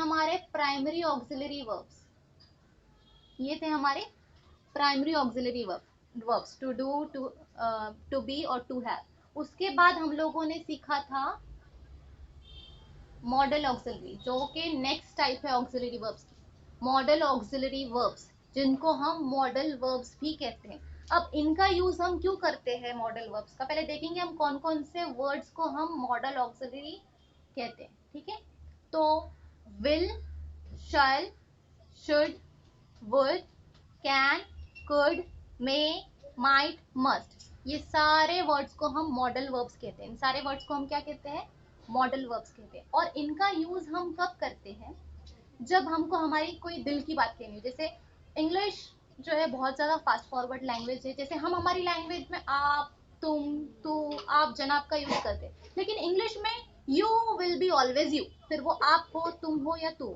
हमारे primary auxiliary verbs, ये थे हमारे primary auxiliary verbs, to do, to be और टू हैव। उसके बाद हम लोगों ने सीखा था मॉडल ऑक्सिलरी, जो कि नेक्स्ट टाइप है ऑक्सिलरी वर्ब्स की, मॉडल ऑक्सिलरी वर्ब्स, जिनको हम मॉडल वर्ब्स भी कहते हैं। अब इनका यूज हम क्यों करते हैं मॉडल वर्ब्स का, पहले देखेंगे हम कौन कौन से वर्ड्स को हम मॉडल ऑक्सिलरी कहते हैं। ठीक है, तो will, shall, should, would, can, could, may, might, must, ये सारे वर्ड्स को हम मॉडल वर्ब्स कहते हैं। इन सारे वर्ड्स को हम क्या कहते हैं, मॉडल वर्ब्स कहते हैं। और इनका यूज हम कब करते हैं, जब हमको हमारी कोई दिल की बात कहनी हो। जैसे इंग्लिश जो है बहुत ज्यादा फास्ट फॉरवर्ड लैंग्वेज है, जैसे हम हमारी लैंग्वेज में आप, तुम, तू, आप, जनाब का यूज करते हैं, लेकिन इंग्लिश में you will be always you, फिर वो आप हो, तुम हो या तू।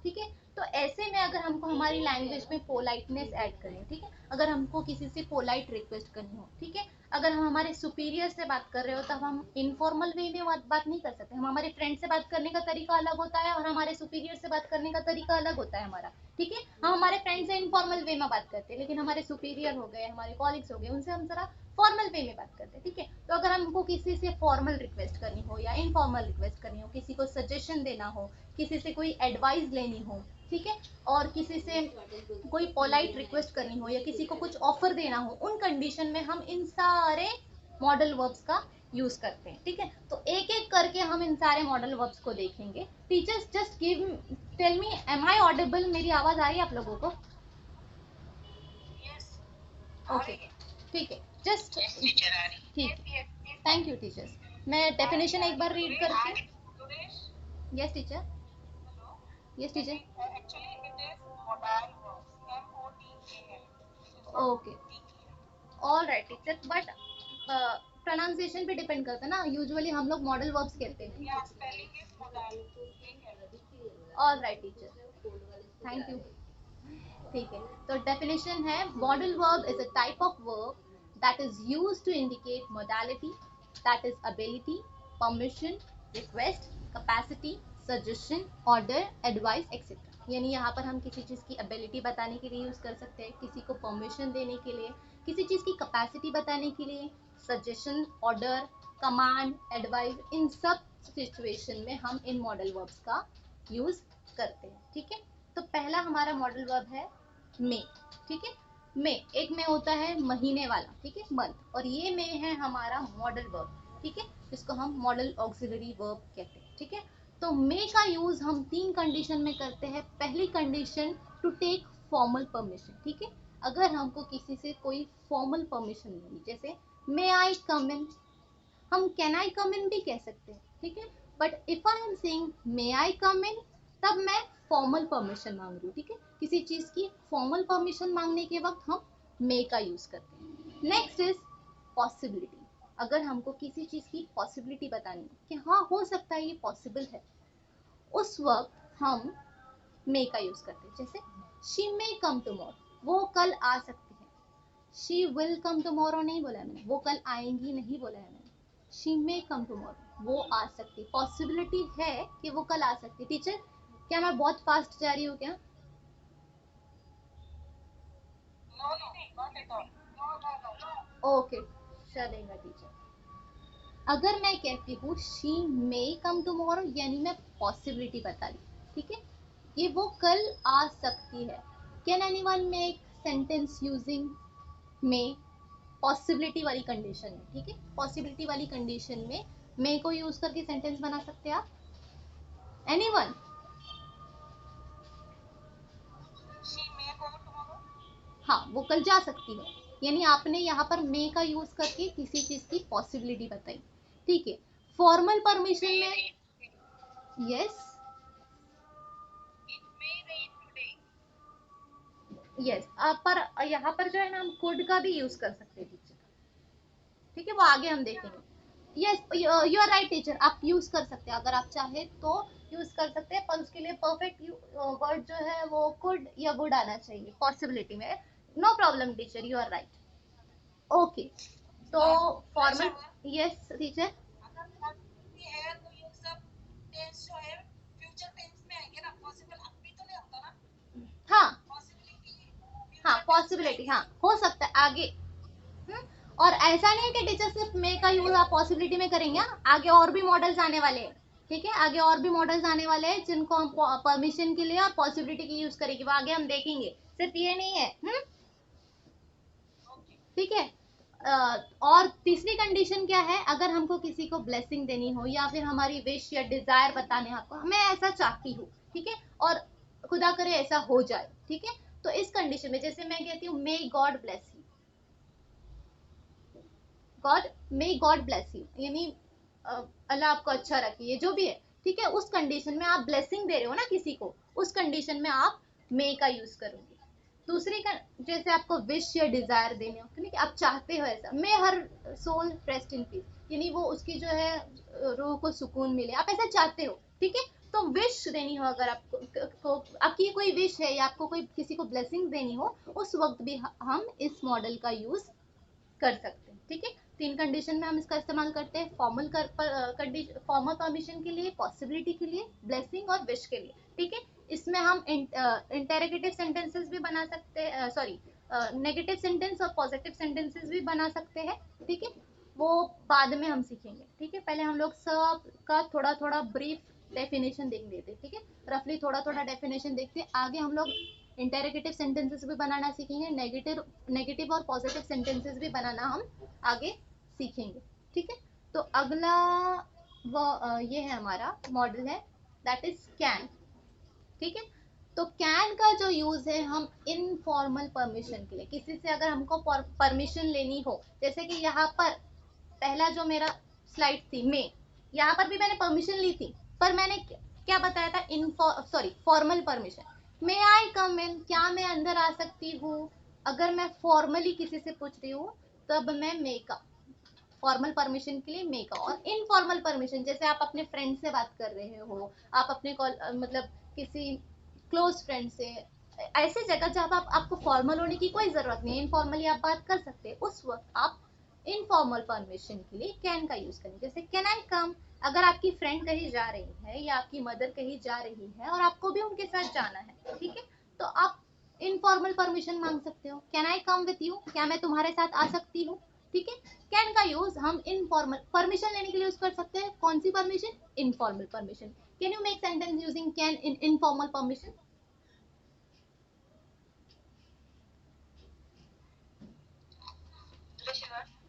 ठीक है, तो ऐसे में अगर हमको हमारी लैंग्वेज में पोलाइटनेस ऐड करनी है, ठीक है, अगर हमको किसी से पोलाइट रिक्वेस्ट करनी हो, ठीक है, अगर हम हमारे सुपीरियर से बात कर रहे हो तब हम इनफॉर्मल वे में बात नहीं कर सकते। हम हमारे फ्रेंड से बात करने का तरीका अलग होता है और हमारे सुपीरियर से बात करने का तरीका अलग होता है हमारा। ठीक है, हम हमारे फ्रेंड से इनफॉर्मल वे में बात करते हैं, लेकिन हमारे सुपीरियर हो गए, हमारे कॉलिग्स हो गए, उनसे हम जरा फॉर्मल वे में बात करते हैं। ठीक है, तो अगर हमको किसी से फॉर्मल रिक्वेस्ट करनी हो या इनफॉर्मल रिक्वेस्ट करनी हो, किसी को सजेशन देना हो, किसी से कोई एडवाइस लेनी हो, ठीक है, और किसी से कोई पोलाइट रिक्वेस्ट करनी हो या किसी को कुछ ऑफर देना हो, उन कंडीशन में हम इन सारे मॉडल वर्ब्स का यूज करते हैं। ठीक है, तो एक एक करके हम इन सारे मॉडल वर्ब्स को देखेंगे। Teachers just give, tell me, am I audible, मेरी आवाज आ रही है आप लोगों को? ओके, ठीक है, जस्ट ठीक है, थैंक यू टीचर्स। मैं डेफिनेशन एक बार रीड करती हूँ। Yes teacher, yes teacher, okay, all right teacher, but pronunciation पे डिपेंड करता है ना, यूजुअली हम लोग मॉडल वर्ब्स कहते हैं। All right teacher, thank you. ठीक है, तो डेफिनेशन है, modal verb is a type of verb that is used to indicate modality, that is ability, permission, request, capacity, suggestion, order, advice, etc. यानी यहाँ पर हम किसी चीज की ability बताने के लिए यूज कर सकते हैं, किसी को permission देने के लिए, किसी चीज की capacity बताने के लिए, suggestion, order, command, advice, इन सब सिचुएशन में हम इन मॉडल वर्ब्स का यूज करते हैं। ठीक है, तो पहला हमारा मॉडल वर्ब है मे। ठीक है, मे, एक में होता है महीने वाला, ठीक है, मंथ, और ये में है हमारा मॉडल वर्ब। ठीक है, जिसको हम मॉडल ऑक्सिलरी वर्ब कहते हैं। ठीक है, तो मे का यूज हम तीन कंडीशन में करते हैं। पहली condition, to take formal permission. ठीक है, अगर हमको किसी से कोई फॉर्मल परमिशन लेनी, जैसे मे आई कम इन, हम कैन आई कम इन भी कह सकते हैं। ठीक है, but if I am saying may I come in, तब मैं फॉर्मल परमिशन मांग रही हूँ। ठीक है, किसी चीज की फॉर्मल परमिशन मांगने के वक्त हम मे का यूज करते हैं। नेक्स्ट इज पॉसिबिलिटी, अगर हमको किसी चीज की पॉसिबिलिटी बतानी है कि हाँ हो सकता है ये पॉसिबल है, उस वक्त हम मे का यूज करते हैं। जैसे शी मे कम टुमारो, वो कल आ सकती है। शी विल कम टुमारो नहीं बोला है मैंने, वो कल आएंगी नहीं बोला है मैंने। शी मे कम टुमारो, वो आ सकती, पॉसिबिलिटी है कि वो कल आ सकती। टीचर, क्या मैं बहुत फास्ट जा रही हूँ क्या? ओके, चलेगा टीचर। अगर मैं कहती हूँ शी मे कम टुमारो, यानी मैं पॉसिबिलिटी बता रही, ठीक है, ये वो कल आ सकती है। Can anyone make sentence using may? Possibility वाली कंडीशन में, ठीक है, पॉसिबिलिटी वाली कंडीशन में मे को यूज करके सेंटेंस बना सकते हैं आप? एनीवन? हाँ, वो कल जा सकती है, यानी आपने यहाँ पर मे का यूज करके किसी चीज की पॉसिबिलिटी बताई। ठीक है, फॉर्मल परमिशन में, यस, यस, पर यहाँ पर जो है ना, हम कुड का भी यूज कर सकते हैं टीचर। ठीक है, वो आगे हम देखेंगे। Yes, you are right teacher, आप यूज कर सकते हैं, अगर आप चाहे तो यूज कर सकते हैं, पर उसके लिए परफेक्ट वर्ड जो है वो कुड या वुड आना चाहिए पॉसिबिलिटी में। No problem teacher, you are right. Okay, तो फॉर्मल, यस टीचर, पॉसिबिलिटी, हाँ हो सकता है आगे। और ऐसा नहीं है कि टीचर सिर्फ मे का यूज आप पॉसिबिलिटी में करेंगे, आगे और भी मॉडल्स आने वाले हैं, ठीक है, आगे और भी मॉडल्स आने वाले हैं जिनको हम परमिशन के लिए और पॉसिबिलिटी की यूज करेंगे, वो आगे हम देखेंगे, सिर्फ ये नहीं है। ठीक है। और तीसरी कंडीशन क्या है, अगर हमको किसी को ब्लेसिंग देनी हो या फिर हमारी विश या डिजायर बताने, आपको मैं ऐसा चाहती हूँ, ठीक है, और खुदा करे ऐसा हो जाए, ठीक है, तो इस कंडीशन में जैसे मैं कहती हूँ may God bless you, God bless you, यानी अल्लाह आपको अच्छा रखे, ये जो भी है, ठीक है, उस कंडीशन में आप ब्लेसिंग दे रहे हो ना किसी को, उस कंडीशन में आप मे का यूज करोगे। दूसरी का जैसे आपको विश या डिजायर देने हो, ठीक है, आप चाहते हो ऐसा, मे हर सोल रेस्ट इन पीस, यानी वो उसकी जो है रूह को सुकून मिले, आप ऐसा चाहते हो, ठीक है, तो विश देनी हो, अगर आपको आपकी कोई विश है या आपको कोई किसी को ब्लेसिंग देनी हो, उस वक्त भी हम इस मॉडल का यूज कर सकते हैं, ठीक है। तीन कंडीशन में हम इसका इस्तेमाल करते हैं, फॉर्मल परमिशन के लिए, पॉसिबिलिटी के लिए, ब्लेसिंग और विश के लिए, ठीक है। इसमें हम इंटेरोगेटिव सेंटेंसेस भी बना सकते हैं, सॉरी नेगेटिव सेंटेंस और पॉजिटिव सेंटेंसेस भी बना सकते हैं, ठीक है, वो बाद में हम सीखेंगे, ठीक है, पहले हम लोग सब का थोड़ा थोड़ा ब्रीफ डेफिनेशन देख लेते हैं, ठीक है, रफली थोड़ा थोड़ा डेफिनेशन देखते हैं, आगे हम लोग इंटेरोगेटिव सेंटेंसेस भी बनाना सीखेंगे, नेगेटिव नेगेटिव और पॉजिटिव सेंटेंसेस भी बनाना हम आगे सीखेंगे, ठीक है। तो अगला वो ये है हमारा मॉडल है, दैट इज कैन, ठीक है। तो कैन का जो यूज है हम इनफॉर्मल परमिशन के लिए, किसी से अगर हमको परमिशन लेनी हो, जैसे कि यहाँ पर पहला जो मेरा स्लाइड थी में, यहाँ पर भी मैंने परमिशन ली थी, पर मैंने क्या बताया था, इन sorry formal permission, may I come इन, क्या मैं अंदर आ सकती हूँ, अगर मैं फॉर्मली किसी से पूछ रही हूँ तब मैं मे का, फॉर्मल परमिशन के लिए मे का। और इनफॉर्मल परमिशन जैसे आप अपने फ्रेंड से बात कर रहे हो, आप अपने मतलब किसी क्लोज फ्रेंड से, ऐसे जगह जहां आपको फॉर्मल होने की कोई जरूरत नहीं है, इनफॉर्मली आप बात कर सकते हैं, उस वक्त आप इनफॉर्मल परमिशन के लिए कैन का यूज करें, जैसे कैन आई कम, अगर आपकी फ्रेंड कहीं जा रही है या आपकी मदर कहीं जा रही है और आपको भी उनके साथ जाना है, ठीक है, तो आप इनफॉर्मल परमिशन मांग सकते हो, can I come with you, क्या मैं तुम्हारे साथ आ सकती हूँ, ठीक है। कैन का यूज हम इनफॉर्मल परमिशन लेने के लिए यूज कर सकते हैं, कौन सी permission, informal permission. Can you make sentence using can in informal permission?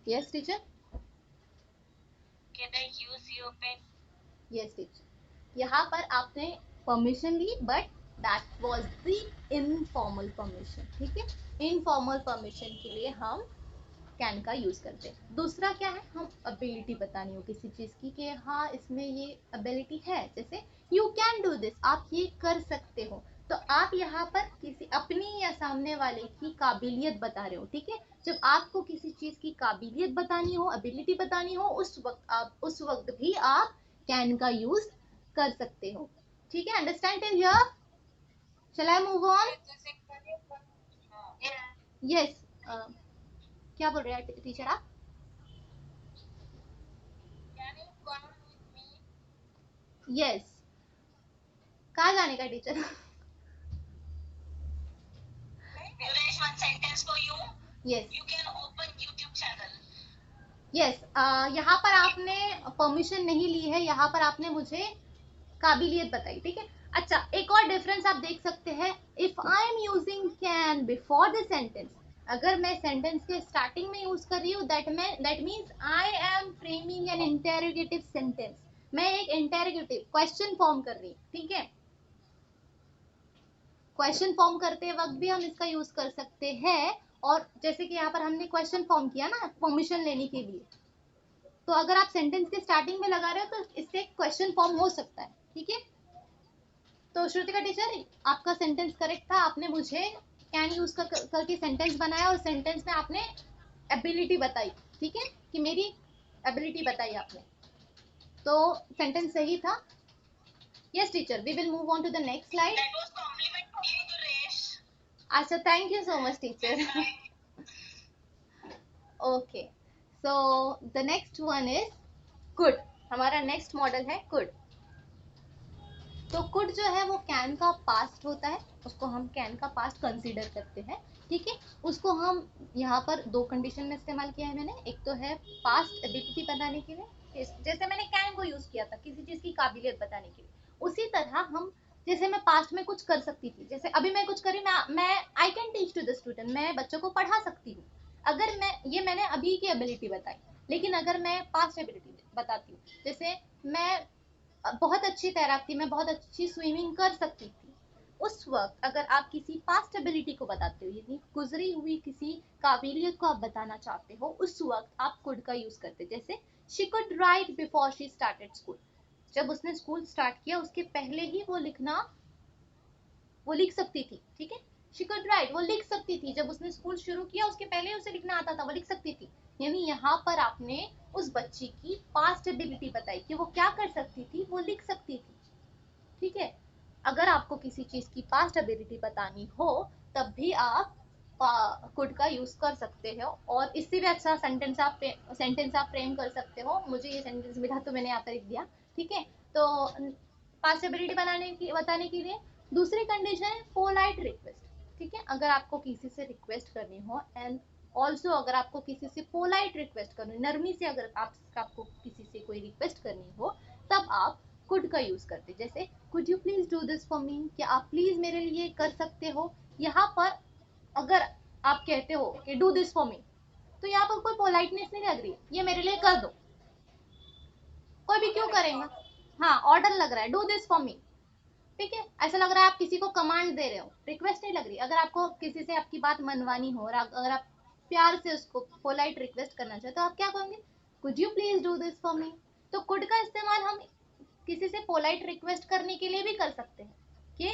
Yes teacher. Can I use your pen? Yes teacher, यहाँ पर आपने परमिशन ली but that was the informal permission, ठीक है, इनफॉर्मल परमिशन के लिए हम कैन का यूज करते हैं। दूसरा क्या है, हम एबिलिटी बतानी हो किसी चीज की कि हाँ इसमें ये एबिलिटी है, जैसे यू कैन डू दिस, आप ये कर सकते हो, तो आप यहाँ पर किसी अपनी या सामने वाले की काबिलियत बता रहे हो, ठीक है, जब आपको किसी चीज की काबिलियत बतानी हो, एबिलिटी बतानी हो, उस वक्त भी आप कैन का यूज कर सकते हो, ठीक है, understand till here, shall I move on? Yes, क्या बोल रहे हैं टीचर आप? Can you come with me? Yes, कहाँ जाने का teacher? Viresh, one sentence for you. Yes You can open YouTube channel. Yes, यहाँ पर आपने परमिशन नहीं ली है, यहाँ पर आपने मुझे काबिलियत बताई, ठीक है। अच्छा, एक और डिफरेंस आप देख सकते हैं, if I am using can before the sentence, अगर मैं सेंटेंस के स्टार्टिंग में यूज कर रही हूँ, that means I am framing N interrogative sentence, मैं एक इंटेरोगेटिव क्वेश्चन फॉर्म कर रही हूँ, ठीक है, क्वेश्चन फॉर्म करते वक्त भी हम इसका यूज कर सकते हैं। और जैसे कि यहाँ पर हमने क्वेश्चन फॉर्म किया ना परमिशन लेने के लिए, तो अगर आप सेंटेंस के स्टार्टिंग में लगा रहे हो तो इससे क्वेश्चन फॉर्म हो सकता है, ठीक है। तो श्रुतिका टीचर, आपका सेंटेंस करेक्ट था, आपने मुझे कैन यूज करके सेंटेंस बनाया और सेंटेंस में आपने एबिलिटी बताई, ठीक है, कि मेरी एबिलिटी बताई आपने, तो सेंटेंस सही था। Yes teacher, we will move on to the next slide. That was compliment to you, Viresh. अच्छा, thank you so much teacher. Okay, so the next one is could, हमारा नेक्स्ट मॉडल है could. तो could जो है वो can का past होता है, उसको हम कैन का पास्ट कंसीडर करते हैं, ठीक है। उसको हम यहाँ पर दो कंडीशन में इस्तेमाल किया है मैंने, एक तो है पास्ट एबिलिटी बताने के लिए, जैसे मैंने कैन को यूज किया था किसी चीज की काबिलियत बताने के लिए, उसी तरह हम, जैसे मैं पास्ट में कुछ कर सकती थी, जैसे अभी मैं कुछ करी, मैं I can teach to the student, मैं बच्चों को पढ़ा सकती हूँ, अगर मैं, ये मैंने अभी की एबिलिटी बताई। लेकिन अगर मैं पास्ट एबिलिटी बताती हूँ, जैसे मैं बहुत अच्छी तैराक थी, मैं बहुत अच्छी स्विमिंग कर सकती थी, उस वक्त अगर आप किसी पास्ट एबिलिटी को बताते हो, यानी गुजरी हुई किसी काबिलियत को आप बताना चाहते हो, उस वक्त आप कुड का यूज करते, जैसे she could write before she started school, जब उसने स्कूल स्टार्ट किया उसके पहले ही वो लिखना, वो लिख सकती थी, ठीक है। शी कुड राइट, वो लिख सकती थी, जब उसने स्कूल शुरू किया उसके पहले उसे लिखना आता था, वो लिख सकती थी, यानी यहाँ पर आपने उस बच्ची की पास्ट एबिलिटी बताई कि वो क्या कर सकती थी, वो लिख सकती थी, ठीक है। अगर आपको किसी चीज की पास्ट एबिलिटी बतानी हो, तब भी आप कुड का यूज कर सकते हो, और इससे भी अच्छा सेंटेंस आप फ्रेम कर सकते हो, मुझे ये सेंटेंस मिला तो मैंने यहाँ पर लिख दिया, ठीक है। तो पास्ट एबिलिटी बताने के लिए दूसरी कंडीशन है पोलाइट रिक्वेस्ट, ठीक है। अगर आपको किसी से रिक्वेस्ट करनी हो, एंड ऑल्सो अगर आपको किसी से पोलाइट रिक्वेस्ट करनी, नरमी से अगर आपको किसी से कोई रिक्वेस्ट करनी हो, तब आप कुड का यूज करते, जैसे could you please do this for me, क्या आप प्लीज मेरे लिए कर सकते हो। यहाँ पर अगर आप कहते हो कि डू दिस फॉर मी, तो यहाँ पर कोई पोलाइटनेस नहीं लग रही, ये मेरे लिए कर दो, कोई भी क्यों करेगा, हाँ ऑर्डर लग रहा है, डू दिस फॉर मी, ठीक है। ऐसा लग रहा है आप किसी को कमांड दे रहे हो, रिक्वेस्ट नहीं लग रही। अगर आपको किसी से आपकी बात मनवानी हो, और अगर आप प्यार से उसको पोलाइट रिक्वेस्ट करना चाहते तो आप क्या कहोगे, could you please do this for me. तो कुड का इस्तेमाल हम किसी से पोलाइट रिक्वेस्ट करने के लिए भी कर सकते हैं कि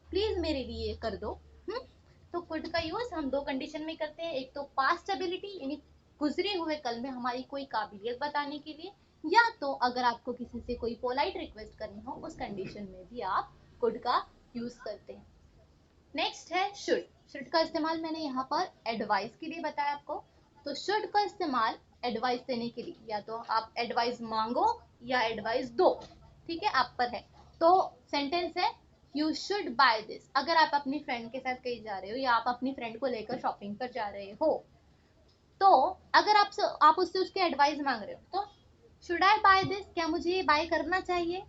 प्लीज मेरे लिए कर दो। तो कुड का यूज हम दो कंडीशन में करते हैं, एक तो पास्ट एबिलिटी यानी गुजरे हुए कल में हमारी कोई काबिलियत बताने के लिए, या तो अगर आपको किसी से कोई पोलाइट रिक्वेस्ट करनी हो, उस कंडीशन में भी आप कुड का यूज करते हैं। नेक्स्ट है शुड का इस्तेमाल मैंने यहाँ पर एडवाइस के लिए बताया आपको। तो शुड का इस्तेमाल एडवाइस देने के लिए, या तो आप एडवाइस मांगो या एडवाइस दो, ठीक है, आप पर है। तो सेंटेंस है यू शुड बाय दिस, अगर आप अपनी फ्रेंड के साथ कहीं जा रहे हो, या आप अपनी फ्रेंड को लेकर शॉपिंग पर जा रहे हो, तो अगर आप उससे उसके एडवाइस मांग रहे हो, तो शुड आई बाय दिस, क्या मुझे ये बाय करना चाहिए,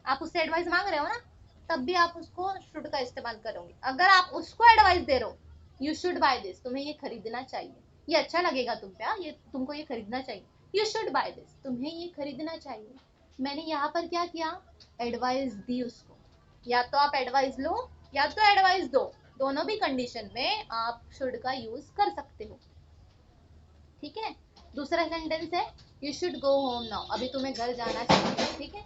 आप उससे एडवाइस मांग रहे हो ना, तब भी आप उसको शुड का इस्तेमाल करोगे। अगर आप उसको एडवाइस दे रहे हो, यू शुड बाय दिस, तुम्हें ये खरीदना चाहिए, ये अच्छा लगेगा तुम पे, ये तुमको ये खरीदना चाहिए, यू शुड बाय दिस, तुम्हें ये खरीदना चाहिए। मैंने यहाँ पर क्या किया, एडवाइस दी उसको, या तो आप एडवाइस लो या तो एडवाइस दो, दोनों भी कंडीशन में आप शुड का यूज कर सकते हो, ठीक है। दूसरा सेंटेंस है you should go home now, अभी तुम्हें घर जाना चाहिए, ठीक है।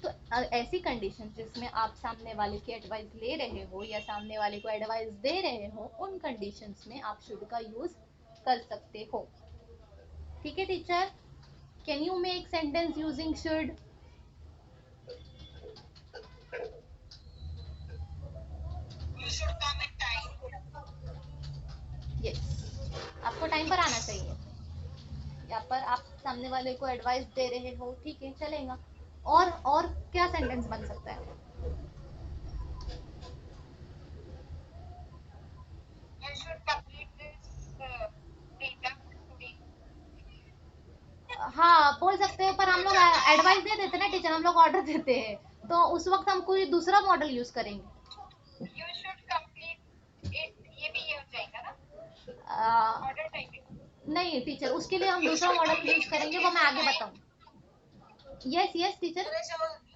तो ऐसी कंडीशन जिसमें आप सामने वाले की एडवाइस ले रहे हो या सामने वाले को एडवाइस दे रहे हो, उन कंडीशंस में आप शुड का यूज कर सकते हो, ठीक है teacher. Can you make sentence using should. You should come at time. Yes, आपको टाइम पर आना चाहिए, यहाँ पर आप सामने वाले को एडवाइस दे रहे हो, ठीक है, चलेगा। और क्या सेंटेंस बन सकता है। You should complete this data today. हाँ बोल सकते हैं, पर हम लोग एडवाइस दे देते ना टीचर, हम लोग ऑर्डर देते हैं, तो उस वक्त हम कोई दूसरा मॉडल यूज करेंगे। You should complete it. ये भी ये हो जाएगा ना? आ, Order typing. नहीं टीचर, उसके लिए हम दूसरा मॉडल यूज करेंगे, वो मैं आगे बताऊंगी। यस यस टीचर,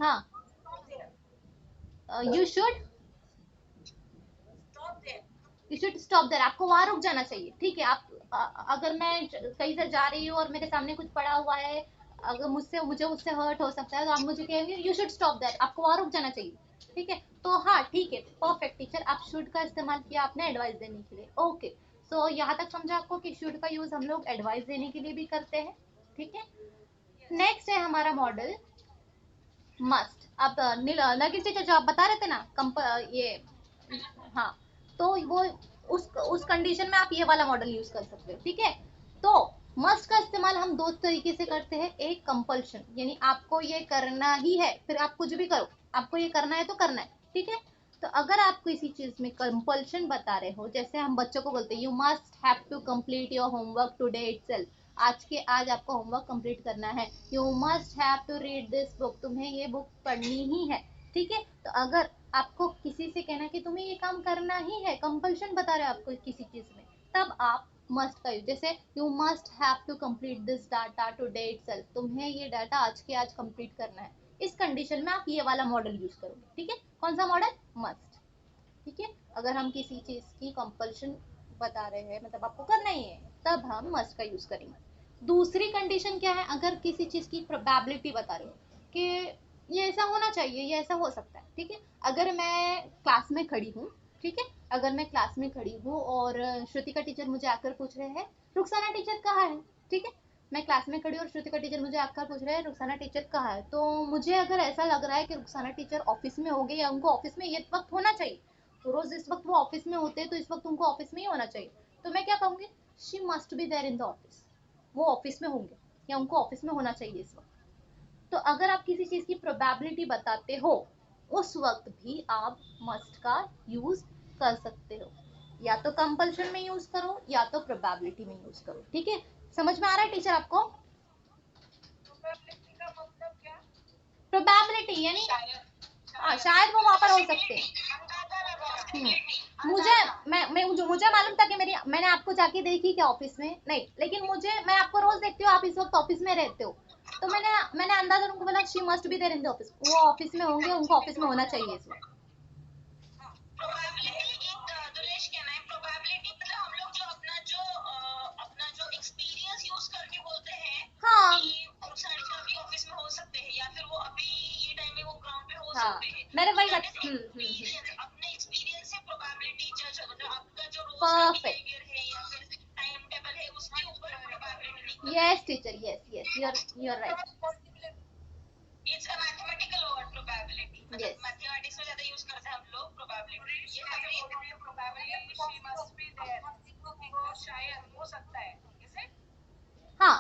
हाँ, Stop there. You should, Stop there. You should stop there, आपको वहां रुक जाना चाहिए, ठीक है। आप अगर मैं कहीं से जा रही हूँ और मेरे सामने कुछ पड़ा हुआ है, अगर मुझे उससे हर्ट हो सकता है, तो आप मुझे कहेंगे यू शुड स्टॉप देयर, आपको वहां रुक जाना चाहिए, ठीक है। तो हाँ ठीक है, परफेक्ट टीचर, आप शुड का इस्तेमाल किया आपने एडवाइस देने के लिए, ओके। सो यहाँ तक समझा आपको कि शुड का यूज हम लोग एडवाइस देने के लिए भी करते हैं, ठीक है। नेक्स्ट है हमारा मॉडल मस्ट। अब नरगिस टीचर जो आप बता रहे थे ना, ये, हाँ, तो वो उस कंडीशन में आप ये वाला मॉडल यूज कर सकते हो, ठीक है। तो मस्ट का इस्तेमाल हम दो तरीके से करते हैं, एक कंपल्शन, यानी आपको ये करना ही है, फिर आप कुछ भी करो, आपको ये करना है तो करना है, ठीक है। तो अगर आप किसी चीज में कंपल्शन बता रहे हो, जैसे हम बच्चों को बोलते हैं you must have to complete your homework today itself, आज के आज आपको होमवर्क कंप्लीट करना है, you must have to read this book, तुम्हें ये बुक पढ़नी ही है, ठीक है। तो अगर आपको किसी से कहना कि तुम्हें ये काम करना ही है, कंपल्शन बता रहे हो आपको किसी चीज में, तब आप मस्ट का यूज, जैसे you must have to complete this data today itself, तुम्हें ये डाटा आज के आज कंप्लीट करना है, इस कंडीशन में आप ये वाला मॉडल यूज करोगे, ठीक है। कौन सा मॉडल? मस्ट, ठीक है। अगर हम किसी चीज की कंपल्शन बता रहे हैं, मतलब आपको करना ही है, तब हम मस्ट का यूज करेंगे। दूसरी कंडीशन क्या है? अगर किसी चीज की प्रोबेबिलिटी बता रहे हो कि ये ऐसा होना चाहिए, ये ऐसा हो सकता है, ठीक है। अगर मैं क्लास में खड़ी हूँ, ठीक है, अगर मैं क्लास में खड़ी हूँ और श्रुतिका टीचर मुझे आकर पूछ रहे हैं रुखसाना टीचर कहाँ है, ठीक है, मैं क्लास में खड़ी और श्रुतिका टीचर मुझे आकर पूछ रहे हैं रुखसाना टीचर कहाँ है, तो मुझे अगर ऐसा लग रहा है कि रुखसाना टीचर ऑफिस में होंगे या उनको ऑफिस में ये वक्त होना चाहिए, तो रोज इस वक्त वो ऑफिस में होते हैं तो इस वक्त उनको ऑफिस में ही होना चाहिए, तो मैं क्या कहूंगी? She must be there in the office, वो ऑफिस में होंगे या उनको ऑफिस में होना चाहिए इस वक्त। तो अगर आप किसी चीज की प्रोबेबिलिटी बताते हो, उस वक्त भी आप मस्ट का यूज कर सकते हो, या तो कंपल्शन में यूज करो या तो प्रोबेबिलिटी में यूज करो, ठीक है। समझ में आ रहा है टीचर आपको? प्रोबेबिलिटी का मतलब क्या? प्रोबेबिलिटी यानी हाँ, शायद वो वहां पर हो सकते हैं। अंदाजा लगाना। मुझे मुझे मालूम था कि मेरी मैंने आपको जाके देखी क्या ऑफिस में नहीं, लेकिन मुझे मैं आपको रोज देखती हूँ, आप इस वक्त ऑफिस में रहते हो, तो मैंने अंदाजा उनको बोला she must be there in the office, वो ऑफिस में होंगे, उनको ऑफिस में होना चाहिए इस वक्त। प्रोबेबिलिटी एक दुलेश कहना है, प्रोबेबिलिटी मतलब हम लोग जो अपना जो एक्सपीरियंस यूज करके बोलते हैं हाँ कि रुखसाना टीचर अभी ऑफिस में हो सकते हैं या फिर वो अभी ये टाइम में वो ग्राउंड पे हो हाँ, सकते हैं। मैंने वही दैट बात इज एक्सपीरियंस, अपने एक्सपीरियंस से प्रोबेबिलिटी जज, मतलब आपका जो रोज का परफेक्ट, बिहेवियर है या फिर टाइम टेबल है उसके ऊपर प्रोबेबिलिटी निकलती yes teacher, yes you are right, है। It's a mathematical word probability, मतलब यस। मैथमेटिक्स में ज्यादा यूज करते हैं हम लोग प्रोबेबिलिटी। ये probability she must be there, वो शायद हो सकता है, इज इट? हाँ,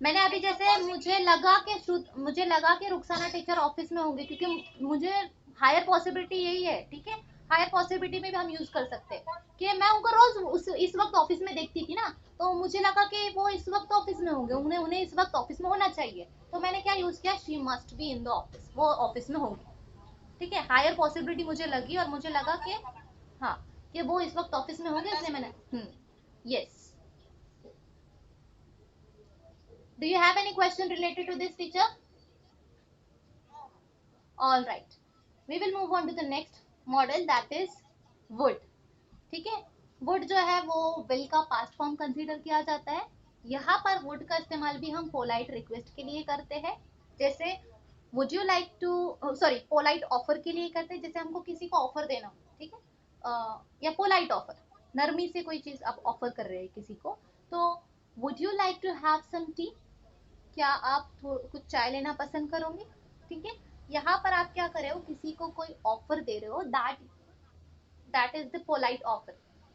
मैंने अभी जैसे मुझे लगा कि रुखसाना टीचर ऑफिस में होंगे, क्योंकि मुझे हायर पॉसिबिलिटी यही है, ठीक है। हायर पॉसिबिलिटी में भी हम यूज कर सकते हैं कि मैं उनको रोज इस वक्त ऑफिस में देखती थी ना, तो मुझे लगा कि वो इस वक्त ऑफिस में होंगे, उन्हें उन्हें इस वक्त ऑफिस में होना चाहिए, तो मैंने क्या यूज किया? She must be in the office, वो ऑफिस में होंगे, ठीक है। हायर पॉसिबिलिटी मुझे लगी और मुझे लगा कि हाँ, कि वो इस वक्त ऑफिस में होंगे, इसलिए मैंने yes. Do you have any question related to this, teacher? All right. We will move on to the next model, that is would. ठीक है, would जो है वो will का past form consider किया जाता है। यहाँ पर would का इस्तेमाल भी हम polite request के लिए करते हैं, जैसे would you like to sorry polite offer के लिए करते हैं, जैसे हमको किसी को ऑफर देना हो, ठीक है, या polite offer, नरमी से कोई चीज आप ऑफर कर रहे हैं किसी को, तो would you like to have some tea, क्या आप कुछ चाय लेना पसंद करोगे, ठीक है। यहाँ पर आप क्या कर रहे हो? किसी को कोई ऑफर दे रहे हो, that is the polite offer,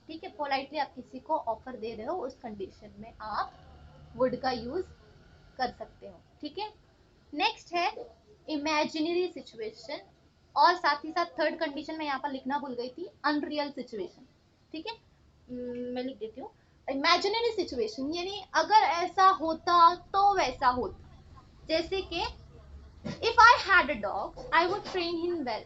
ठीक है। पोलाइटली आप किसी को ऑफर दे रहे हो, उस कंडीशन में आप वुड का यूज कर सकते हो, ठीक है। नेक्स्ट है इमेजिनरी सिचुएशन, और साथ ही साथ थर्ड कंडीशन में यहाँ पर लिखना भूल गई थी, अनरियल सिचुएशन, ठीक है। मैं लिख देती हूँ, इमेजिनरी सिचुएशन यानी अगर ऐसा होता तो वैसा होता, जैसे कि if I had a dog I would train him well,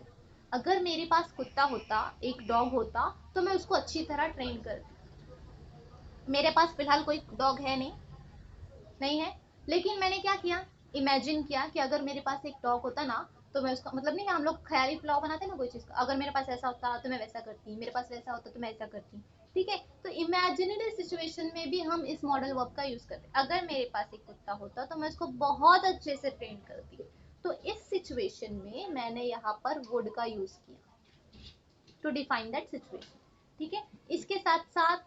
अगर मेरे पास कुत्ता होता, एक डॉग होता, तो मैं उसको अच्छी तरह ट्रेन करती। मेरे पास फिलहाल कोई डॉग है नहीं है, लेकिन मैंने क्या किया? इमेजिन किया कि अगर मेरे पास एक डॉग होता ना, तो मैं उसका मतलब नहीं, हम लोग ख्याली पुलाव बनाते ना कोई चीज का, अगर मेरे पास ऐसा होता तो मैं वैसा करती, मेरे पास वैसा होता तो मैं ऐसा करती, ठीक है। तो इमेजिनरी सिचुएशन में भी हम इस मॉडल वर्ब का यूज करते हैं, अगर मेरे पास एक कुत्ता होता तो मैं उसको बहुत अच्छे से ट्रेन करती, तो इस सिचुएशन में मैंने यहाँ पर वुड का यूज किया टू डिफाइन दैट सिचुएशन, ठीक है। इसके साथ साथ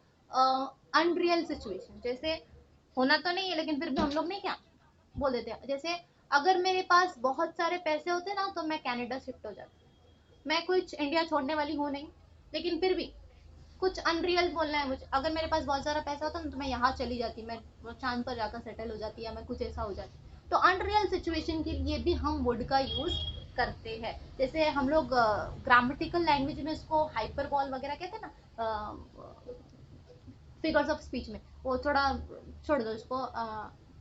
अनरियल सिचुएशन, जैसे होना तो नहीं है लेकिन फिर भी हम लोग नहीं क्या बोल देते हैं, जैसे अगर मेरे पास बहुत सारे पैसे होते ना तो मैं कनाडा शिफ्ट हो जाती, मैं कुछ इंडिया छोड़ने वाली हूँ नहीं, लेकिन फिर भी कुछ अनरियल बोलना है मुझे, अगर मेरे पास बहुत सारा पैसा होता ना तो मैं यहाँ चली जाती, मैं चांद पर जाकर सेटल हो जाती, या मैं कुछ ऐसा हो जाती, तो अनरियल सिचुएशन के लिए भी हम वुड का यूज करते हैं। जैसे हम लोग ग्रामेटिकल लैंग्वेज में इसको हाइपरबॉल वगैरह कहते हैं ना, फिगर्स ऑफ स्पीच में, वो थोड़ा छोड़ दो इसको।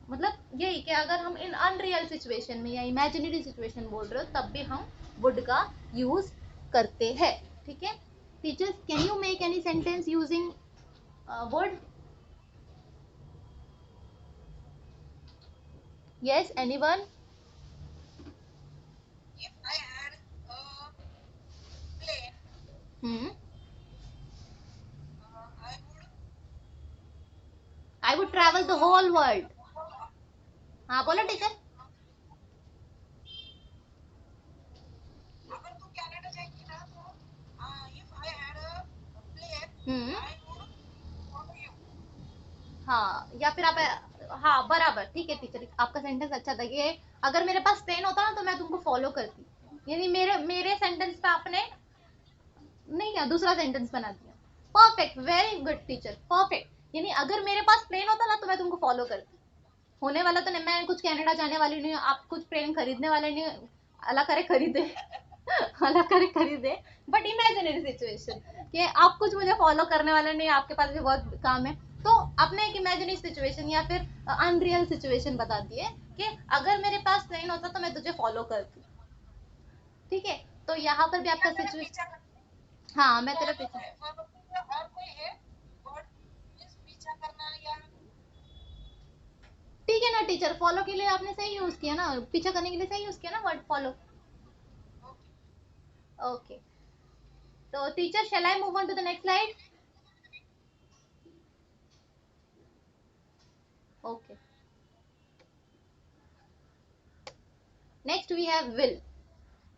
मतलब यही कि अगर हम इन अनरियल सिचुएशन में या इमेजिनरी सिचुएशन बोल रहे हो तब भी हम वुड का यूज करते हैं। ठीक है teachers, can you make any sentence using would? Yes, anyone? If I had a plane, hmm, I would I would travel travel the whole world. हाँ बोलो follow you. टीचर। अगर तू कनाडा जाएगी ना तो if I had a plane, hmm, I would follow you. हाँ या फिर आप, हाँ बराबर, ठीक है टीचर, आपका सेंटेंस अच्छा था कि अगर मेरे पास प्लेन होता ना तो मैं तुमको फॉलो करती। यानी मेरे मेरे सेंटेंस पे आपने नहीं क्या दूसरा सेंटेंस बना दिया। Perfect, very good teacher, perfect. यानी अगर मेरे पास प्लेन होता ना तो मैं तुमको फॉलो करती। होने वाला तो नहीं, मैं कुछ कनाडा जाने वाली नहीं हूँ, आप कुछ प्लेन खरीदने वाले नहीं हो, अल्लाह करे खरीदे। अल्लाह करे खरीदे। बट इमेजिनरी सिचुएशन कि आप कुछ मुझे फॉलो करने वाले नहीं, आपके पास भी बहुत काम है। तो आपने एक इमेजिनरी सिचुएशन या फिर अनरियल सिचुएशन बता दी है कि अगर मेरे पास प्लेन होता तो मैं तुझे फॉलो करती। ठीक है, तो यहाँ पर भी आपका क्या मेरा पीछा सिचुएशन, कर हाँ मैं तेरा फॉलो पीछे। फॉलो और कोई है वर्ड मींस पीछा करना या ठीक है ना टीचर, फॉलो के लिए आपने सही यूज किया ना, पीछा करने के लिए सही यूज किया ना वर्ड फॉलो। ओके ओके, तो teacher shall I move on to the next slide? Okay, next we have will.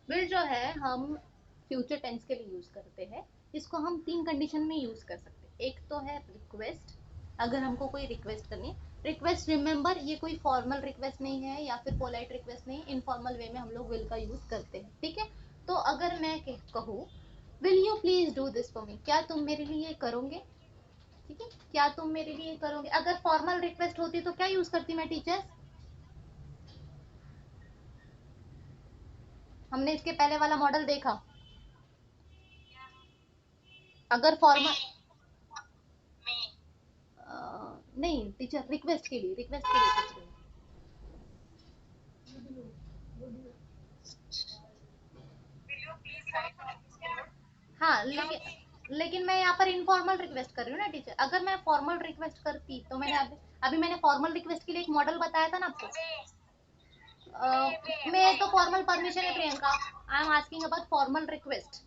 Will जो है हम फ्यूचर टेंस के लिए यूज करते हैं। इसको हम तीन कंडीशन में यूज कर सकते हैं। एक तो है रिक्वेस्ट, अगर हमको कोई रिक्वेस्ट करनी। रिक्वेस्ट रिमेंबर ये कोई फॉर्मल रिक्वेस्ट नहीं है या फिर पोलाइट रिक्वेस्ट नहीं, इनफॉर्मल वे में हम लोग विल का यूज करते हैं। ठीक है, तो अगर मैं कहूँ will you please do this for me, क्या तुम मेरे लिए करोगे? ठीक है, क्या तुम मेरे लिए करोगे? अगर फॉर्मल रिक्वेस्ट होती तो क्या यूज करती मैं टीचर? हमने इसके पहले वाला मॉडल देखा। अगर मे फॉर्मल, मे नहीं टीचर, रिक्वेस्ट के लिए, रिक्वेस्ट के लिए पूछ रही हूँ। Will you please right on this board हाँ या लेकिन मैं यहाँ पर इनफॉर्मल रिक्वेस्ट कर रही हूँ ना टीचर। अगर मैं फॉर्मल रिक्वेस्ट करती तो मैंने अभी मैंने फॉर्मल रिक्वेस्ट के लिए एक मॉडल बताया था ना आपको। मे मे मे मैं तो फॉर्मल परमिशन है Priyanka, I am asking about formal request.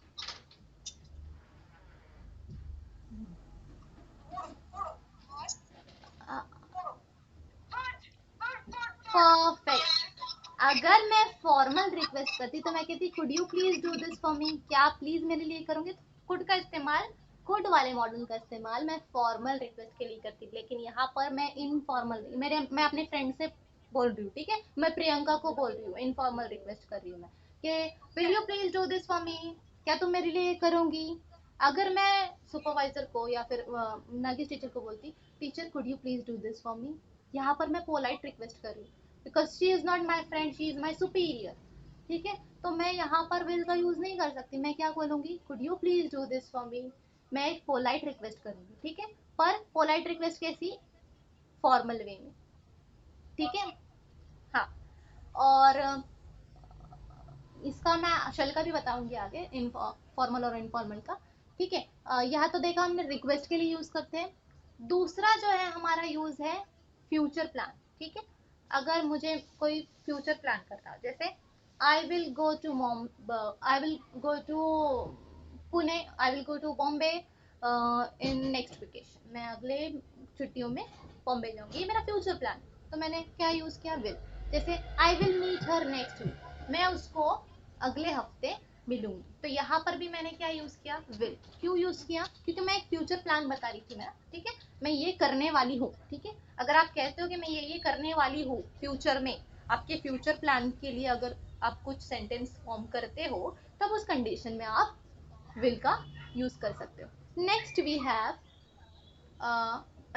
Good good first good good good good good perfect. अगर मैं फॉर्मल रिक्वेस्ट करती तो मैं कहती could you please do this for me, क्या आप प्लीज मेरे लिए करोगे? तो कुड का इस्तेमाल, कुड वाले मॉडल का इस्तेमाल मैं फॉर्मल रिक्वेस्ट के लिए करती। लेकिन यहाँ पर मैं इनफॉर्मल, मेरे मैं अपने फ्रेंड से बोल रही हूँ, ठीक है, मैं प्रियंका को बोल रही हूँ, इनफॉर्मल रिक्वेस्ट कर रही हूँ मैं कि will you please do this for me, क्या तुम मेरे लिए करोगी? अगर मैं सुपरवाइजर को या फिर नागिस टीचर को बोलती teacher could you please do this for me, यहाँ पर मैं पोलाइट रिक्वेस्ट कर रही हूँ because she is not my friend, she is my superior. ठीक है, तो मैं यहाँ पर विल का यूज नहीं कर सकती, मैं क्या बोलूंगी could you please do this for me. मैं एक पोलाइट रिक्वेस्ट करूंगी, ठीक है, पर पोलाइट रिक्वेस्ट कैसी? फॉर्मल वे में। ठीक है, हाँ। और इसका मैं शल का भी बताऊंगी आगे, फॉर्मल और इनफॉर्मल का। ठीक है, यहाँ तो देखा हमने रिक्वेस्ट के लिए यूज करते हैं। दूसरा जो है हमारा यूज है फ्यूचर प्लान। ठीक है, अगर मुझे कोई फ्यूचर प्लान करना हो, जैसे I will go to mom, I will go to Pune, I will go to Bombay in next vacation, मैं अगले छुट्टियों में बॉम्बे जाऊंगी, ये मेरा फ्यूचर प्लान। तो मैंने क्या यूज किया? विल। जैसे I will meet her next week, मैं उसको अगले हफ्ते मिलूंगी, तो यहाँ पर भी मैंने क्या यूज किया? विल। क्यों यूज किया? क्योंकि मैं एक फ्यूचर प्लान बता रही थी मैं, ठीक है, मैं ये करने वाली हूँ। ठीक है, अगर आप कहते हो कि मैं ये करने वाली हूँ फ्यूचर में, आपके फ्यूचर प्लान के लिए अगर आप कुछ सेंटेंस फॉर्म करते हो तब उस कंडीशन में आप विल का यूज कर सकते हो। Next we have,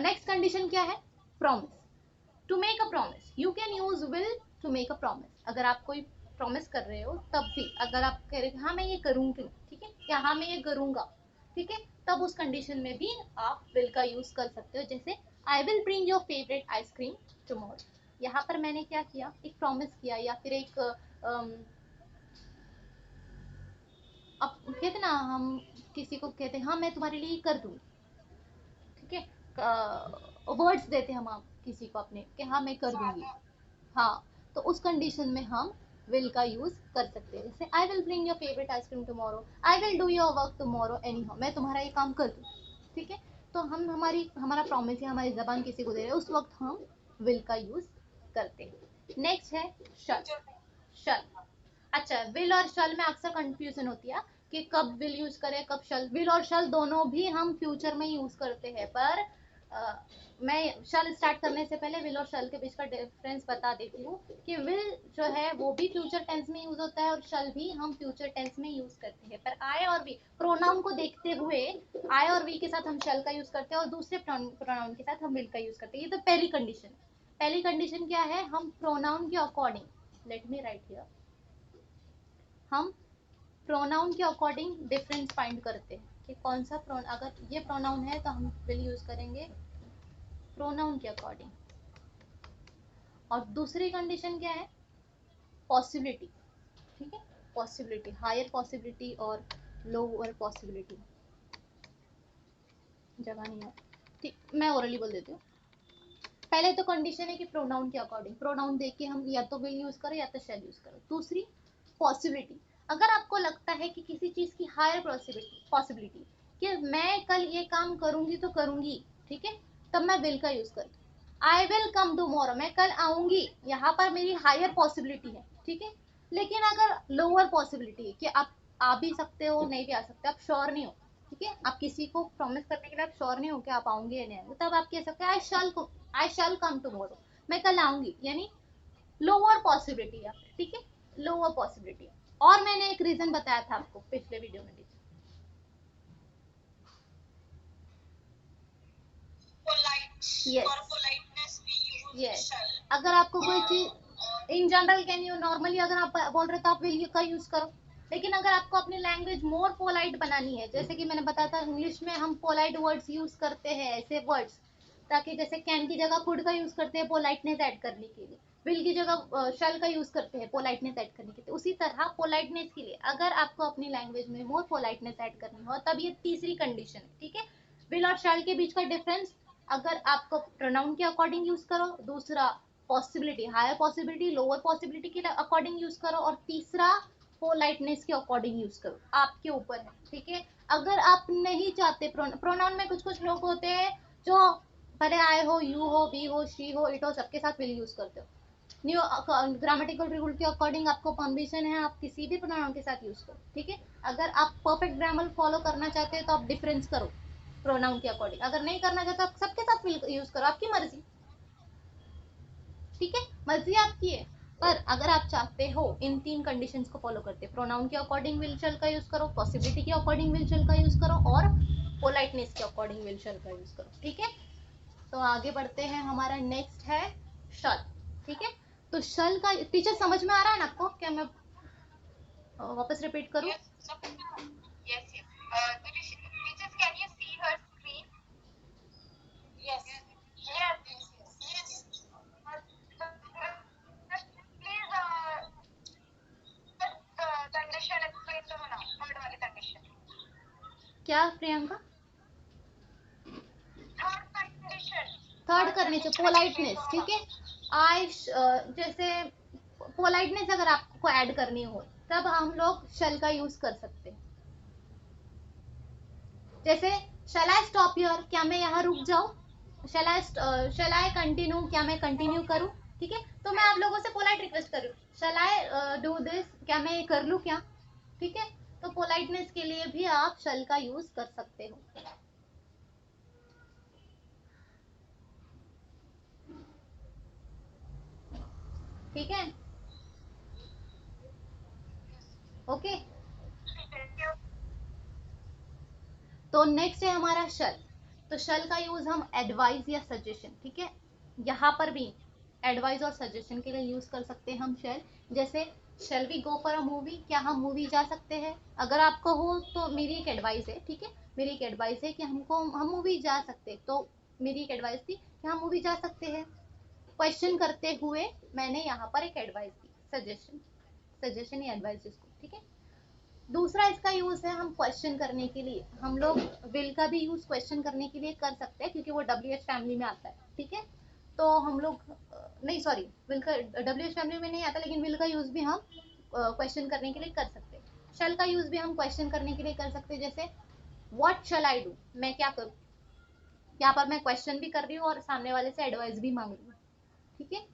next condition क्या है? Promise. To make a promise, you can use will to make a promise. अगर आप कोई प्रॉमिस कर रहे हो तब भी अगर आप कह रहे हो हाँ मैं ये करूंगी, ठीक है, या हाँ मैं ये करूंगा, ठीक है, तब उस कंडीशन में भी आप विल का यूज कर सकते हो। जैसे I will bring your favourite ice cream tomorrow, यहाँ पर मैंने क्या किया, एक प्रॉमिस किया, या फिर एक अब कहते ना हम किसी को कहते हैं हाँ मैं तुम्हारे लिए कर दूंगी, ठीक है, वर्ड्स देते हैं हम आप किसी को अपने कि हाँ मैं कर दूंगी, हाँ, तो उस कंडीशन में हम विल का यूज कर सकते हैं। जैसे I will bring your favourite ice cream tomorrow, I will do your work tomorrow any how, मैं तुम्हारा ये काम कर दूँ, ठीक है, तो हम हमारा प्रॉमिस या हमारी जबान किसी को दे रहे हैं, उस वक्त हम विल का यूज करते हैं। नेक्स्ट है शल। शल, अच्छा, विल और शल में अक्सर कंफ्यूजन होती है कि कब विल यूज करें कब शल। विल और शल दोनों भी हम फ्यूचर में यूज करते हैं, पर मैं शल स्टार्ट करने से पहले विल और शल के बीच का डिफरेंस बता देती हूँ कि विल जो है वो भी फ्यूचर टेंस में यूज होता है और शल भी हम फ्यूचर टेंस में यूज करते हैं, पर आई और वी प्रोनाउन को देखते हुए आई और वी के साथ हम शल का यूज करते हैं और दूसरे प्रोनाउन के साथ हम विल का यूज करते हैं। ये तो पहली कंडीशन है। पहली कंडीशन क्या है, हम प्रोनाउन के according, let me right here, हम प्रोनाउन के अकॉर्डिंग डिफरेंस फाइंड करते हैं कि कौन सा प्रोनाउन, अगर ये प्रोनाउन है तो हम विल यूज करेंगे प्रोनाउन के अकॉर्डिंग। और दूसरी कंडीशन क्या है, पॉसिबिलिटी, ठीक है, पॉसिबिलिटी, हायर पॉसिबिलिटी और लोअर पॉसिबिलिटी, जगह नहीं है, ठीक, मैं ओरली बोल देती हूँ। पहले तो कंडीशन है कि प्रोनाउन के अकॉर्डिंग, प्रोनाउन देख के हम या तो विल यूज करो या तो शैल यूज करो। दूसरी पॉसिबिलिटी, अगर आपको लगता है कि किसी चीज की हायर पॉसिबिलिटी कि मैं कल ये काम करूंगी तो करूंगी, ठीक है, तब मैं विल का यूज करती हूँ। आई विल कम टुमारो, मैं कल आऊंगी, यहाँ पर मेरी हायर पॉसिबिलिटी है, ठीक है, लेकिन अगर लोअर पॉसिबिलिटी है कि आप आ भी सकते हो नहीं भी आ सकते, आप श्योर नहीं हो, ठीक है, आप किसी को प्रॉमिस करने के लिए आप श्योर नहीं हो कि आप आओगे या नहीं आएंगे, तब आप कह सकते हैं आई शैल कम टुमारो, मैं कल आऊंगी, यानी लोअर पॉसिबिलिटी है, ठीक है, लोअर पॉसिबिलिटी। और मैंने एक रीजन बताया था आपको पिछले वीडियो में, polite yes for politeness we use yes, shall. अगर आपको कोई चीज in general can you normally अगर आप बोल रहे हो तो आप विल का यूज करो, लेकिन अगर आपको अपनी लैंग्वेज मोर पोलाइट बनानी है, जैसे कि मैंने बताया था इंग्लिश में हम पोलाइट वर्ड्स यूज करते हैं, ऐसे वर्ड्स, ताकि जैसे कैन की जगह कुड का यूज करते हैं पोलाइटनेस ऐड करने के लिए, विल की जगह शल का यूज करते हैं पोलाइटनेस ऐड करने के लिए, उसी तरह पोलाइटनेस के लिए अगर आपको अपनी लैंग्वेज में मोर पोलाइटनेस ऐड करनी हो तब ये तीसरी कंडीशन है, ठीक है। विल और शैल के बीच का डिफरेंस, अगर आपको प्रोनाउन के अकॉर्डिंग यूज करो, दूसरा possibility, higher possibility lower possibility के अकॉर्डिंग यूज करो, और तीसरा पोलाइटनेस के अकॉर्डिंग यूज करो, आपके ऊपर है, ठीक है। अगर आप नहीं चाहते, प्रोनाउन में कुछ कुछ लोग होते हैं जो भले आए हो, यू हो, वी हो, शी हो, इट हो, सबके साथ विल यूज करते हो। न्यू ग्रामेटिकल रूल के अकॉर्डिंग आपको परमिशन है, आप किसी भी प्रोनाउन के साथ यूज करो, ठीक है। अगर आप परफेक्ट ग्रामर फॉलो करना चाहते हैं तो आप डिफरेंस करो प्रोनाउन के अकॉर्डिंग, अगर नहीं करना चाहते आप सबके साथ विल यूज करो, आपकी मर्जी, ठीक है, मर्जी आपकी है। पर अगर आप चाहते हो इन तीन कंडीशंस को फॉलो करते, प्रोनाउन के अकॉर्डिंग विल शल का यूज करो, पॉसिबिलिटी के अकॉर्डिंग विल शल का यूज करो, और पोलाइटनेस के अकॉर्डिंग विल शल का यूज करो, ठीक है। तो आगे बढ़ते हैं, हमारा नेक्स्ट है शल, ठीक है। तो शल का टीचर समझ में आ रहा है ना आपको, क्या मैं वापस रिपीट करूं? Yes, yes, yes. Teachers, can you see her screen? Yes. Yes. Yes. Please, condition explain to her now. Third वाली condition. क्या प्रियंका? Third condition. थर्ड करने से पोलाइटनेस, ठीक है, आई जैसे पोलाइटनेस अगर आपको ऐड करनी हो तब हम लोग शल का यूज कर सकते हैं। जैसे शैल आई स्टॉप हियर, क्या मैं यहाँ रुक जाऊं, शैल आई कंटिन्यू, क्या मैं कंटिन्यू करूं, ठीक है। तो मैं आप लोगों से पोलाइट रिक्वेस्ट कर रही हूँ, शैल आई डू दिस, क्या मैं ये कर लूं क्या, ठीक है। तो पोलाइटनेस के लिए भी आप शल का यूज कर सकते हो, ठीक है, ओके। तो नेक्स्ट है हमारा शल। तो शल का यूज हम एडवाइस या सजेशन, ठीक है, यहाँ पर भी एडवाइस और सजेशन के लिए यूज कर सकते हैं हम शल। जैसे shall we go for a movie, क्या हम मूवी जा सकते हैं? अगर आपको हो तो मेरी एक एडवाइस है, ठीक है, मेरी एक एडवाइस है कि हम मूवी जा सकते हैं, तो मेरी एक एडवाइस थी कि हम मूवी जा सकते हैं। क्वेश्चन करते हुए मैंने यहाँ पर एक एडवाइस दी, सजेशन, सजेशन या एडवाइस जिसको, ठीक है। दूसरा इसका यूज है हम क्वेश्चन करने के लिए, हम लोग विल का भी यूज क्वेश्चन करने के लिए कर सकते हैं क्योंकि वो डब्ल्यू एच फैमिली में आता है, ठीक है। तो हम लोग नहीं, सॉरी, विल का डब्ल्यू एच फैमिली में नहीं आता, लेकिन विल का यूज भी हम क्वेश्चन करने के लिए कर सकते हैं। शल का यूज भी हम क्वेश्चन करने के लिए कर सकते हैं, जैसे व्हाट शल आई डू, मैं क्या करूँ। यहाँ पर मैं क्वेश्चन भी कर रही हूँ और सामने वाले से एडवाइस भी मांग रही हूँ, ठीक है।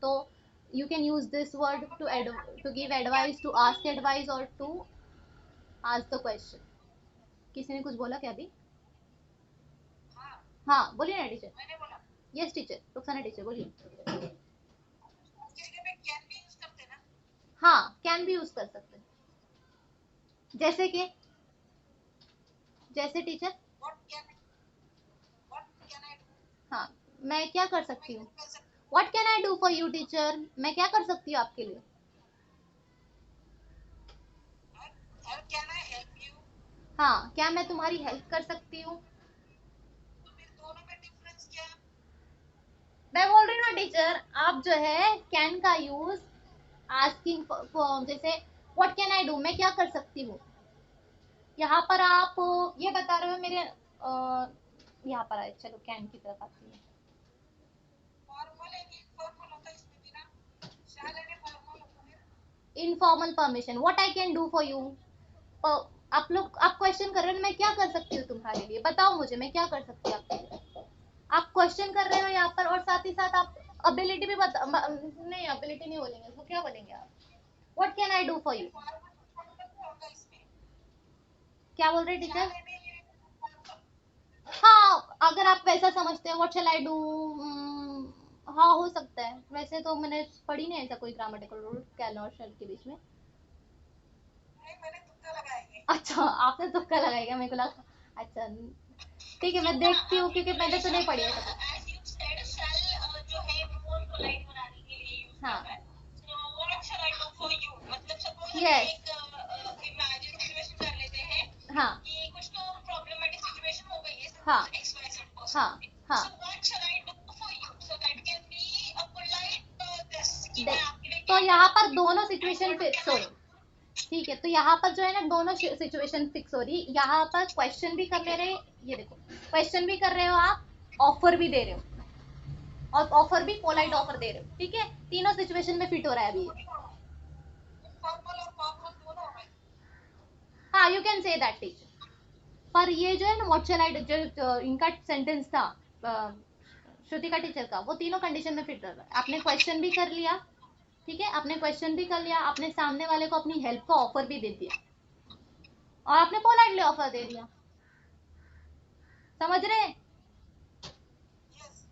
तो you can use this word to give advice, to ask advice or to ask the question. किसी ने कुछ बोला क्या अभी? हाँ, हाँ बोलिए ना टीचर। मैंने बोला यस टीचर, रुखसाना टीचर बोलिए। उसकी जगह पे कैन भी यूज करते ना। हाँ कैन भी यूज कर सकते हैं, जैसे कि, जैसे teacher, what can I do, हाँ मैं क्या कर मैं सकती क्या हूँ। कर सकती what can I do for you teacher, मैं क्या कर सकती हूँ आपके लिए। हूँ, और कैन आई हेल्प यू। हाँ क्या मैं तुम्हारी हेल्प कर सकती हूँ। तो फिर दोनों में डिफरेंस क्या है? मैं बोल रही हूँ ना टीचर, आप जो है कैन का यूज आस्किंग, जैसे व्हाट कैन आई डू, मैं क्या कर सकती हूँ। यहाँ पर आप ये बता रहे हो मेरे यहाँ पर आए, चलो कैन की तरफ आती है। फॉर्मल है कि इनफॉर्मल होता है इसमें भी ना, शैल एंड फॉर्मल होता है। Informal permission, what I can do for you. आप लोग, आप क्वेश्चन कर रहे हो ना, मैं क्या कर सकती हूँ तुम्हारे लिए, बताओ मुझे मैं क्या कर सकती हूँ आपके लिए। आप क्वेश्चन कर रहे हो यहाँ पर और साथ ही साथ आप अबिलिटी भी बता, नहीं अबिलिटी नहीं बोलेंगे उसको, क्या बोलेंगे आप, what can I do for you. Formal होगा इसमें, क्या बोल रहे टीचर? शैल एंड ये फॉर्मल। हाँ अगर आप वैसा समझते हो व्हाट शैल आई डू, हाँ हो सकता है, वैसे तो मैंने पढ़ी नहीं ऐसा कोई ग्रामेटिकल रूल कैन और शैल के बीच में। नहीं, मैंने तुक्का लगाया है। अच्छा आपने तुक्का लगाएगा, मेरे को लगा, अच्छा ठीक है मैं सुनो ना, देखती हूँ क्योंकि मैंने तो नहीं पढ़ी है सब। एज यू सेड शैल जो है मोर पोलाइट बनाने के लिए यूज हाँ कर रहा है। So what shell I do for you, मतलब सपोज हम यस, एक इमेजिन सिचुएशन कर लेते हैं हाँ कि कुछ तो प्रॉब्लमेटिक सिचुएशन हो गई है हाँ सपोज एक्स वाई जेड हाँ पर्सन पे। हाँ। So what shell I do for you, so that can be a polite this कि मैं देख, आपके लिए तो क्या कर यहाँ पर सकती हूँ दोनों and situation what fix can हो आई। रही, ठीक है, तो यहाँ पर जो है ना दोनों सिचुएशन फिक्स हो रही, यहाँ पर क्वेश्चन भी कर ले रहे, ये देखो क्वेश्चन भी कर रहे हो आप, ऑफर भी दे रहे हो, और ऑफर भी पोलाइट ऑफर दे रहे हो, ठीक है, तीनों सिचुएशन में फिट हो रहा है अभी। इनफॉर्मल और फॉर्मल दोनों हो गए। हाँ you can say that teacher. पर ये जो है ना व्हाट शैल आई, जो इनका सेंटेंस था श्रुतिका टीचर का, वो तीनों कंडीशन में फिट कर रहा है। आपने क्वेश्चन भी कर लिया, ठीक है, आपने क्वेश्चन भी कर लिया, आपने सामने वाले को अपनी हेल्प का ऑफर भी दे दिया, और आपने पोलाइटली ऑफर दे दिया, समझ रहे हैं? यस।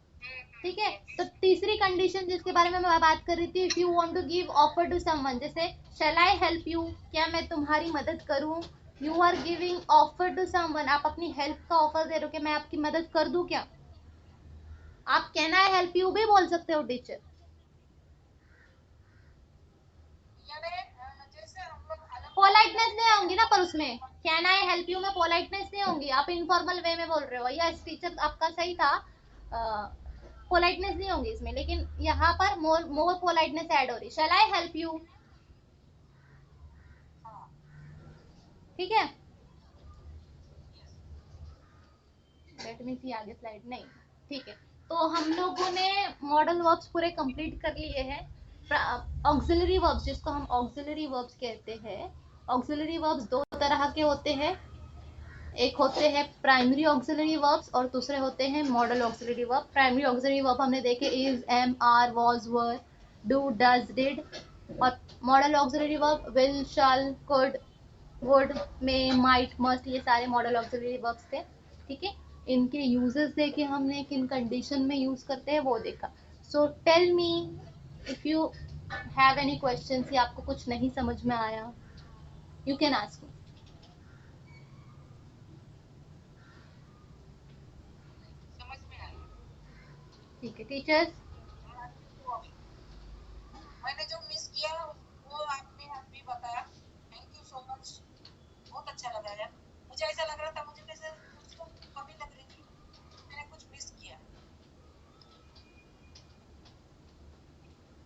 ठीक है, तो तीसरी कंडीशन जिसके बारे में मैं बात कर रही थी, if you want to give offer to someone, जैसे शैल आई हेल्प यू, क्या मैं तुम्हारी मदद करूं। You are giving offer to someone, आप अपनी हेल्प का ऑफर दे रहे हो कि मैं आपकी मदद कर दूं क्या। आप कैन आई हेल्प यू भी बोल सकते हो टीचर। यानी जैसे हम लोग अलग अलग पोलाइटनेस जाते नहीं हैं होंगी ना पर उसमें, कैन आई हेल्प यू में पोलाइटनेस नहीं होंगी, आप इनफॉर्मल वे में बोल रहे हो, यस टीचर आपका सही था, पोलाइटनेस नहीं होंगी इसमें, लेकिन यहाँ पर मोर मोर पोलाइटनेस ऐड हो रही, शैल आई हेल्प यू, हाँ। ठीक है। यस। लेट मी सी आगे स्लाइड, नहीं, ठीक है। तो हम लोगों ने मॉडल वर्ब्स पूरे कंप्लीट कर लिए हैं। ऑक्सिलरी वर्ब्स, जिसको हम ऑक्सिलरी वर्ब्स कहते हैं, ऑक्सिलरी वर्ब्स दो तरह के होते हैं, एक होते हैं प्राइमरी ऑक्सिलरी वर्ब्स और दूसरे होते हैं modal auxiliary verb. Primary auxiliary verb हमने देखे is, am, are, was, were, do, does, did, और modal auxiliary verb will, shall, could, would, may, might, must, ये सारे मॉडल ऑक्सिलरी वर्ब्स थे, ठीक है। इनके यूजेस देखे हमने, किन कंडीशन में यूज करते हैं वो देखा। So tell me if you have any questions या आपको कुछ नहीं समझ में आया, यू कैन आस्क मी। समझ में आया। ठीक है टीचर्स। मैंने जो मिस किया वो मुझे ऐसा लग रहा था मुझे कैसे कुछ तो कमी लग रही थी, मैंने कुछ मिस किया।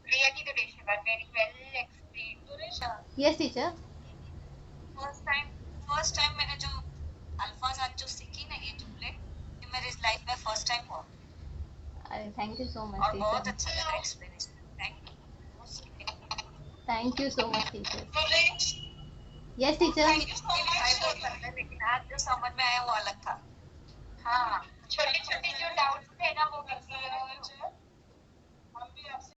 Really, Dinesh, you are very well explained. Suresh, yes teacher. First time मैंने जो अल्फाज आज जो सीखी ना, ये जुमले, ये मेरी लाइफ में फर्स्ट टाइम हुआ अरे थैंक यू सो मच और बहुत टीचर। अच्छा लगा explanation. Thank you. Thank you so much teacher. Suresh, yes teacher. Thank you so much. लेकिन आज जो समझ में आया वो अलग था। हाँ, छोटी छोटी जो डाउट्स थे ना वो मिल गए। हम भी आपसे